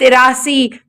83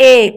1।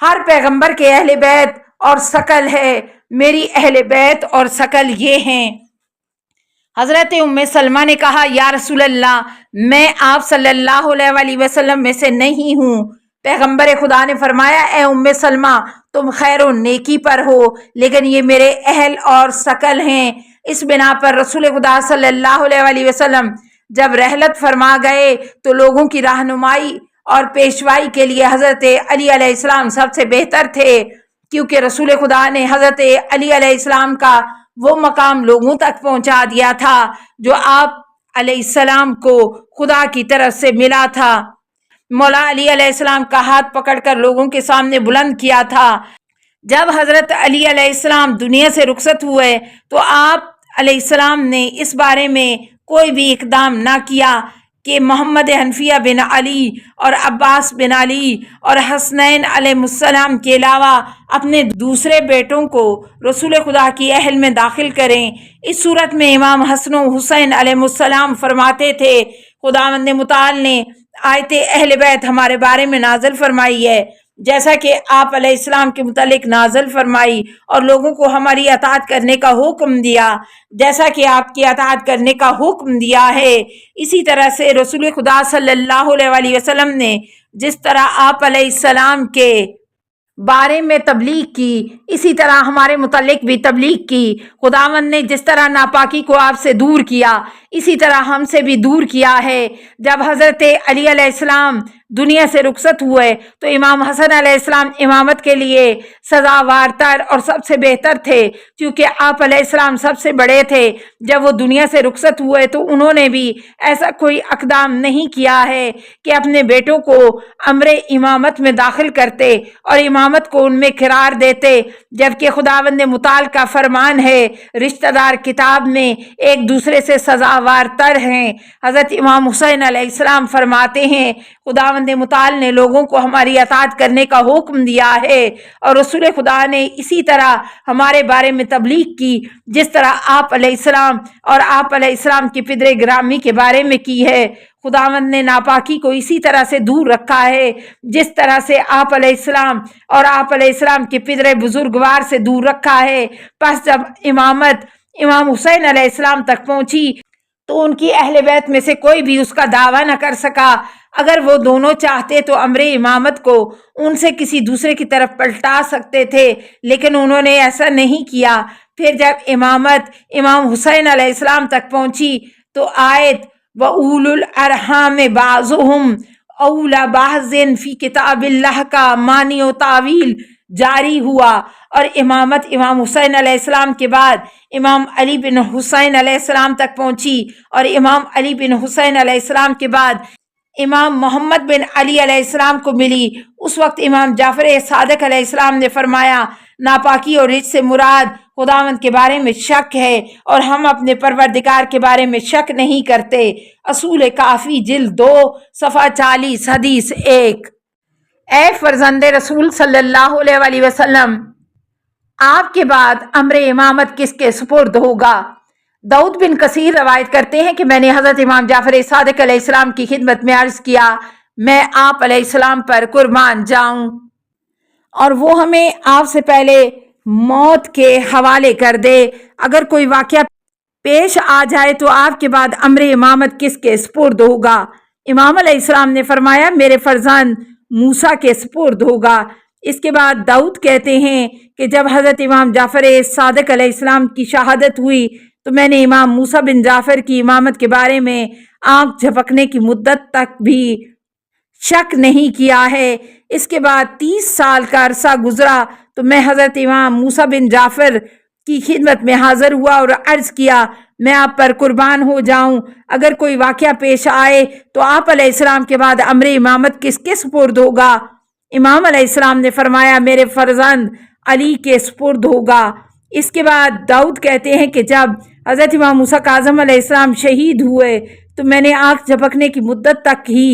ہر پیغمبر کے اہل بیت اور شکل ہے، میری اہل بیت اور شکل یہ ہیں۔ حضرت ام سلمہ نے کہا یا رسول اللہ، میں آپ صلی اللہ علیہ وآلہ وسلم میں سے نہیں ہوں۔ پیغمبر خدا نے فرمایا اے ام سلمہ، تم خیر و نیکی پر ہو، لیکن یہ میرے اہل اور شکل ہیں۔ اس بنا پر رسول خدا صلی اللہ علیہ وآلہ وسلم جب رحلت فرما گئے تو لوگوں کی رہنمائی اور پیشوائی کے لیے حضرت علی علیہ السلام سب سے بہتر تھے، کیونکہ رسول خدا نے حضرت علی علیہ السلام کا وہ مقام لوگوں تک پہنچا دیا تھا جو آپ علیہ السلام کو خدا کی طرف سے ملا تھا۔ مولا علی علیہ السلام کا ہاتھ پکڑ کر لوگوں کے سامنے بلند کیا تھا۔ جب حضرت علی علیہ السلام دنیا سے رخصت ہوئے تو آپ علیہ السلام نے اس بارے میں کوئی بھی اقدام نہ کیا کہ محمد حنفیہ بن علی اور عباس بن علی اور حسنین علیہ السلام کے علاوہ اپنے دوسرے بیٹوں کو رسول خدا کی اہل میں داخل کریں۔ اس صورت میں امام حسن و حسین علیہ السلام فرماتے تھے خداوند متعال نے آیت اہل بیت ہمارے بارے میں نازل فرمائی ہے، جیسا کہ آپ علیہ السلام کے متعلق نازل فرمائی، اور لوگوں کو ہماری اطاعت کرنے کا حکم دیا جیسا کہ آپ کی اطاعت کرنے کا حکم دیا ہے۔ اسی طرح سے رسول خدا صلی اللہ علیہ وآلہ وسلم نے جس طرح آپ علیہ السلام کے بارے میں تبلیغ کی، اسی طرح ہمارے متعلق بھی تبلیغ کی۔ خداوند نے جس طرح ناپاکی کو آپ سے دور کیا، اسی طرح ہم سے بھی دور کیا ہے۔ جب حضرت علی علیہ السلام دنیا سے رخصت ہوئے تو امام حسن علیہ السلام امامت کے لیے سزاوار تر اور سب سے بہتر تھے، کیونکہ آپ علیہ السلام سب سے بڑے تھے۔ جب وہ دنیا سے رخصت ہوئے تو انہوں نے بھی ایسا کوئی اقدام نہیں کیا ہے کہ اپنے بیٹوں کو امر امامت میں داخل کرتے اور امامت کو ان میں قرار دیتے، جبکہ خداوند متعال کا فرمان ہے رشتہ دار کتاب میں ایک دوسرے سے سزاوار تر ہیں۔ حضرت امام حسین علیہ السلام فرماتے ہیں خداوند متعال نے لوگوں کو ہماری اطاعت کرنے کا حکم دیا ہے، اور رسول خدا نے اسی طرح ہمارے بارے میں تبلیغ کی جس طرح آپ علیہ السلام اور آپ علیہ السلام کی پدر گرامی کے بارے میں کی ہے۔ خداوند نے ناپاکی کو اسی طرح سے دور رکھا ہے جس طرح سے آپ علیہ السلام اور آپ علیہ السلام کے پدر بزرگوار سے دور رکھا ہے۔ پس جب امامت امام حسین علیہ السلام تک پہنچی تو ان کی اہل بیت میں سے کوئی بھی اس کا دعویٰ نہ کر سکا۔ اگر وہ دونوں چاہتے تو امر امامت کو ان سے کسی دوسرے کی طرف پلٹا سکتے تھے، لیکن انہوں نے ایسا نہیں کیا۔ پھر جب امامت امام حسین علیہ السلام تک پہنچی تو آیت وَأُولُو الْأَرْحَامِ بَعْضُهُمْ أَوْلَىٰ بَعْضٍ فِي کتاب اللہ کا معنی و تعویل جاری ہوا، اور امامت امام حسین علیہ السلام کے بعد امام علی بن حسین علیہ السلام تک پہنچی، اور امام علی بن حسین علیہ السلام کے بعد امام محمد بن علی علیہ السلام کو ملی۔ اس وقت امام جعفر صادق علیہ السلام نے فرمایا ناپاکی اور رجس سے مراد خداوند کے بارے میں شک ہے، اور ہم اپنے پروردگار کے بارے میں شک نہیں کرتے۔ اصول کافی جلد 2 صفحہ 40 حدیث 1۔ اے فرزند رسول صلی اللہ علیہ وآلہ وسلم، آپ کے بعد امر امامت کس کے سپرد ہوگا؟ داؤد بن کثیر روایت کرتے ہیں کہ میں نے حضرت امام جعفر صادق علیہ السلام کی خدمت میں عرض کیا میں آپ علیہ السلام پر قربان جاؤں اور وہ ہمیں آپ سے پہلے موت کے حوالے کر دے۔ اگر کوئی واقعہ پیش آ جائے تو آپ کے بعد امر امامت کس کے سپرد ہوگا؟ امام علیہ السلام نے فرمایا میرے فرزند موسیٰ کے سپرد ہوگا۔ اس کے بعد داؤد کہتے ہیں کہ جب حضرت امام جعفر صادق علیہ السلام کی شہادت ہوئی تو میں نے امام موسیٰ بن جعفر کی امامت کے بارے میں آنکھ جھپکنے کی مدت تک بھی شک نہیں کیا ہے۔ اس کے بعد 30 سال کا عرصہ گزرا تو میں حضرت امام موسیٰ بن جعفر کی خدمت میں حاضر ہوا اور عرض کیا میں آپ پر قربان ہو جاؤں۔ اگر کوئی واقعہ پیش آئے تو آپ علیہ السلام کے بعد امر امامت کس کے سپرد ہوگا؟ امام علیہ السلام نے فرمایا میرے فرزند علی کے سپرد ہوگا۔ اس کے بعد داؤد کہتے ہیں کہ جب حضرت امام موسیٰ کاظم علیہ السلام شہید ہوئے تو میں نے آنکھ جھپکنے کی مدت تک ہی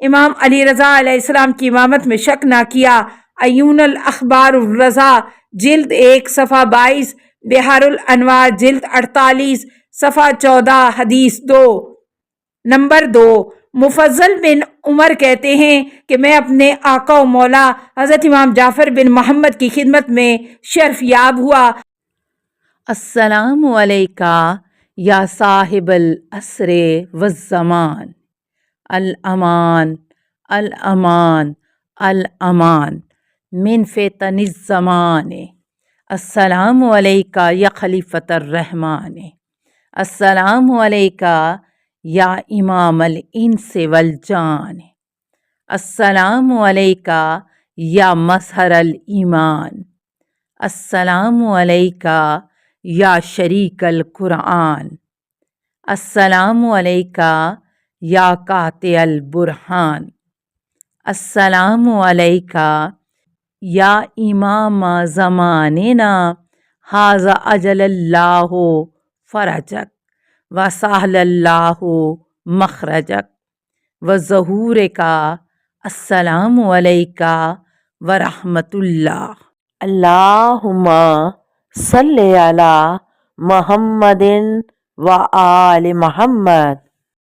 امام علی رضا علیہ السلام کی امامت میں شک نہ کیا۔ عیون الاخبار الرضا جلد 1 صفحہ 22، بحار الانوار جلد 48 صفحہ 14 حدیث 2۔ نمبر 2، مفضل بن عمر کہتے ہیں کہ میں اپنے آقا و مولا حضرت امام جعفر بن محمد کی خدمت میں شرف یاب ہوا۔ السلام علیکہ یا صاحب العصر والزمان، الامان الامان الامان من فتن الزمان، السلام علیکہ یا خلیفۃ الرحمن، السلام علیکہ یا امام الانس والجان، السلام علیکہ یا مظہر الایمان، السلام علیکہ یا شریک القرآن، السلام علیکہ یا قاطع البرہان، السلام علیکہ یا امام زماننا، ھذا اجل اللہ فرجک وسہل اللہ مخرجک وظہورک، السلام علیکہ ورحمۃ اللہ۔ اللہم صلی علی محمد و آل محمد۔